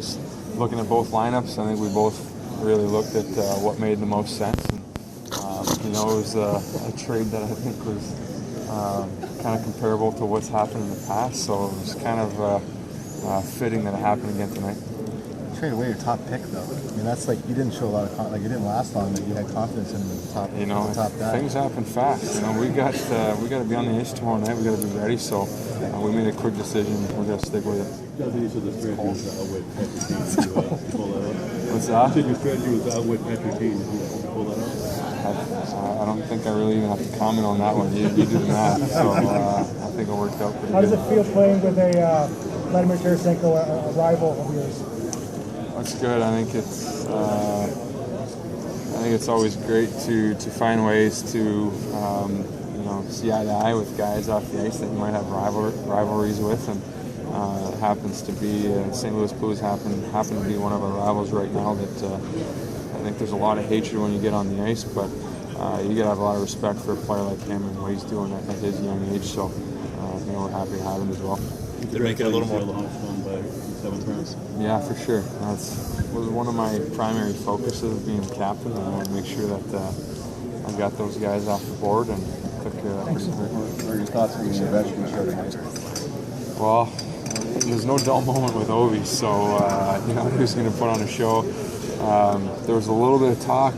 just looking at both lineups, I think we both really looked at what made the most sense. And, it was a trade that I think was kind of comparable to what's happened in the past, so it was kind of fitting that it happened again tonight. Trade away your top pick, though. I mean, that's like you didn't show a lot of it didn't last long, but you had confidence in the top. Top guy. Things happen fast. We got to be on the ice tomorrow night. We got to be ready. So we made a quick decision. We're gonna stick with it. What's that? Your strategy was out with Patrick Kane to pull that off. I don't think I really even have to comment on that one. You do the math, so I think it worked out pretty good. How does it feel playing with a Vladimir Tarasenko, a rival of yours? That's good. I think it's always great to find ways to see eye to eye with guys off the ice that you might have rivalries with, and it happens to be St. Louis Blues happen to be one of our rivals right now. That I think there's a lot of hatred when you get on the ice, but you got to have a lot of respect for a player like him and what he's doing at his young age. So we're happy to have him as well. They're making it a little more by 7th round. Yeah, for sure. That was one of my primary focuses, being captain. I want to make sure that I got those guys off the board and took. What are your thoughts on the veteran show tonight? Well, there's no dull moment with Ovi, so who's going to put on a show. There was a little bit of talk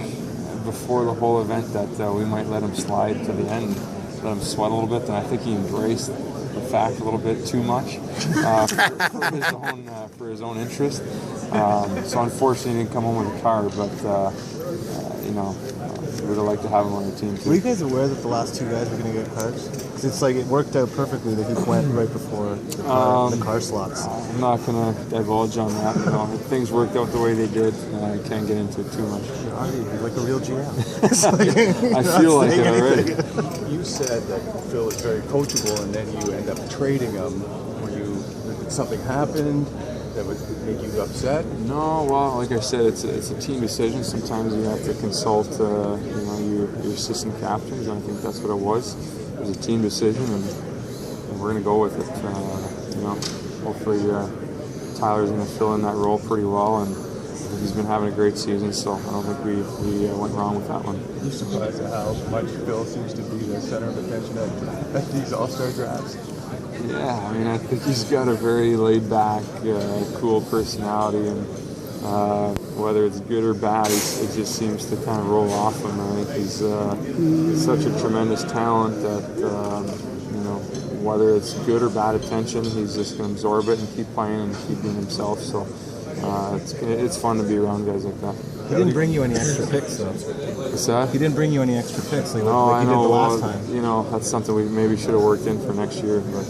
before the whole event that we might let him slide to the end, let him sweat a little bit, and I think he embraced the fact a little bit too much for his own interest. So unfortunately, he didn't come home with a car, but we would have liked to have him on the team too. Were you guys aware that the last two guys were going to get cars? Because it's like it worked out perfectly that he went right before the car slots. I'm not going to divulge on that. If things worked out the way they did, I can't get into it too much. You're like a real GM. I feel like it already. You said that Phil is very coachable, and then you end up trading him. Did something happen that would make you upset? No, well, like I said, it's a team decision. Sometimes you have to consult, your assistant captains, and I think that's what it was. It was a team decision, and we're going to go with it. Hopefully Tyler's going to fill in that role pretty well, and he's been having a great season, so I don't think we went wrong with that one. Are you surprised at how much Phil seems to be the center of attention at these All-Star drafts? Yeah, I think he's got a very laid-back, cool personality, and whether it's good or bad, it just seems to kind of roll off him. I think he's such a tremendous talent that, whether it's good or bad attention, he's just going to absorb it and keep playing and keep being himself. So it's fun to be around guys like that. He didn't bring you any extra picks, though. What's that? He didn't bring you any extra picks like, no, like he did the last time. That's something we maybe should have worked in for next year. But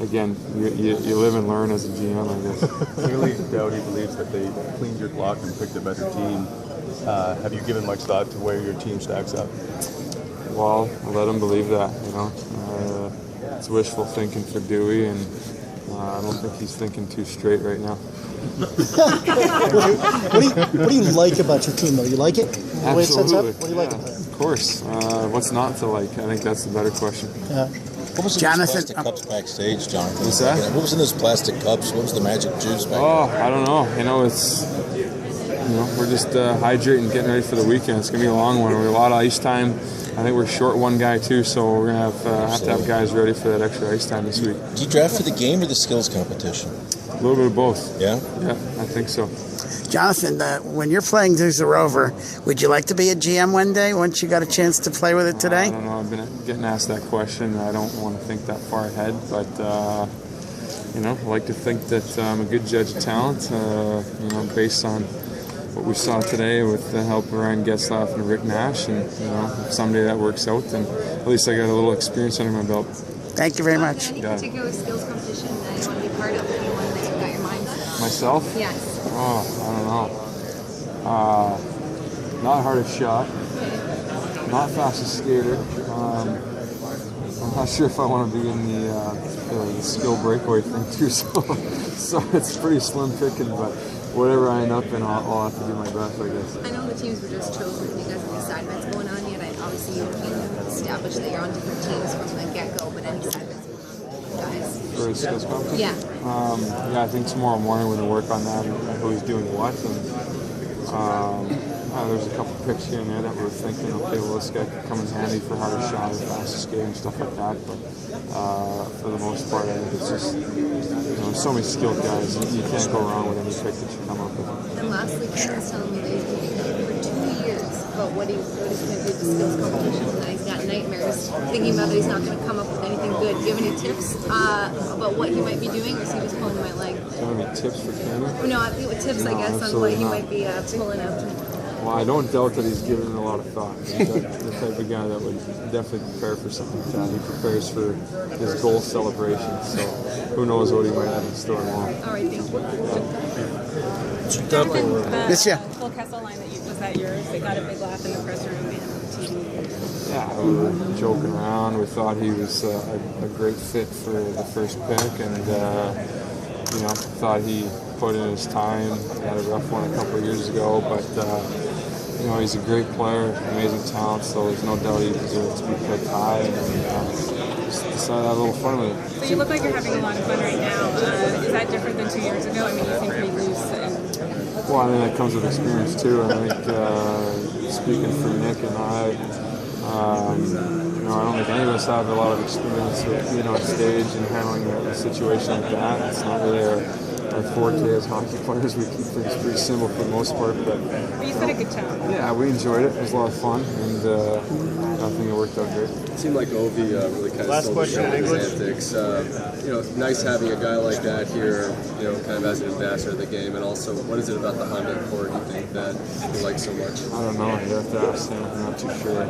again, you live and learn as a GM, I guess. Clearly, Doughty believes that they cleaned your clock and picked a better team. Have you given much thought to where your team stacks up? Well, let him believe that. It's wishful thinking for Dewey, and I don't think he's thinking too straight right now. What do you like about your team, though? You like it? The way it sets up? What do you like about it? Of course. What's not to like? I think that's the better question. Yeah. What was in those plastic cups backstage, Jonathan? What's that? What was in those plastic cups? What was the magic juice back there? I don't know. It's we're just hydrating, getting ready for the weekend. It's gonna be a long one. We have a lot of ice time. I think we're short one guy too, so we're gonna have to have guys ready for that extra ice time this week. Do you draft for the game or the skills competition? A little bit of both. Yeah? Yeah, I think so. Jonathan, when you're playing Dukes of Rover, would you like to be a GM one day once you got a chance to play with it today? I don't know. I've been getting asked that question. I don't want to think that far ahead, but I like to think that I'm a good judge of talent. Based on what we saw today with the help of Ryan Getzlaff and Rick Nash, and if someday that works out, then at least I got a little experience under my belt. Thank you very much. Any particular skills competition that you want to be part of? Anyone that you got your mind set on? Myself? Yes. Oh, I don't know. Not hardest shot. Not fastest skater. I'm not sure if I want to be in the skill breakaway thing too. So it's pretty slim picking, but whatever I end up in, I'll have to do my best, I guess. I know the teams were just chosen and you guys have these side bets going on yet. Obviously, you can establish that you're on different teams from the get-go, but any side bets going on, guys? For his skills competition? Yeah. Yeah, I think tomorrow morning we're going to work on that and who he's doing what. And there's a couple picks here and there that we're thinking, okay, well, this guy could come in handy for harder shot or faster skating and stuff like that. But for the most part, I think it's just, so many skilled guys. You can't go wrong with any pick that you come up with. And lastly, Ken was telling me that he's been thinking for 2 years about what he's going to do with the skills competition, and that he's got nightmares thinking about that he's not going to come up with anything good. Do you have any tips about what he might be doing, or is he just pulling my leg? Do you have any tips for Ken? No, tips, I guess, on what he might be pulling out. Well, I don't doubt that he's given it a lot of thought. He's the type of guy that would definitely prepare for something like that. He prepares for his goal celebration, so who knows what he might have in store tomorrow. All right, thank you. Yes, yeah. Full Kessel line was that yours? They got a big laugh in the press room and on TV. Yeah, we were joking around. We thought he was a great fit for the first pick, and thought he put in his time. He had a rough one a couple of years ago, but he's a great player, amazing talent. So there's no doubt he deserves to be picked high, and just decided to have a little fun with it. So you look like you're having a lot of fun right now. Is that different than 2 years ago? I mean, you seem pretty loose. Well, I think that comes with experience too. I think speaking for Nick and I don't think any of us have a lot of experience with being on stage and handling a situation like that. It's not really our forte as hockey players. We keep things pretty simple for the most part. But you set a good tone. Yeah, we enjoyed it. It was a lot of fun, and I think it worked out great. It seemed like Ovi really kind of stole the show with his antics. Nice having a guy like that here, kind of as an ambassador of the game. And also, what is it about the Honda Accord you think that you like so much? I don't know. You have to ask him. I'm not too sure.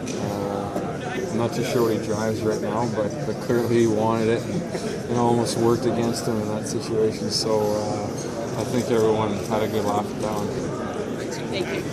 I'm not too sure what he drives right now, but clearly he wanted it and almost worked against him in that situation. So I think everyone had a good laugh at that one. Thank you.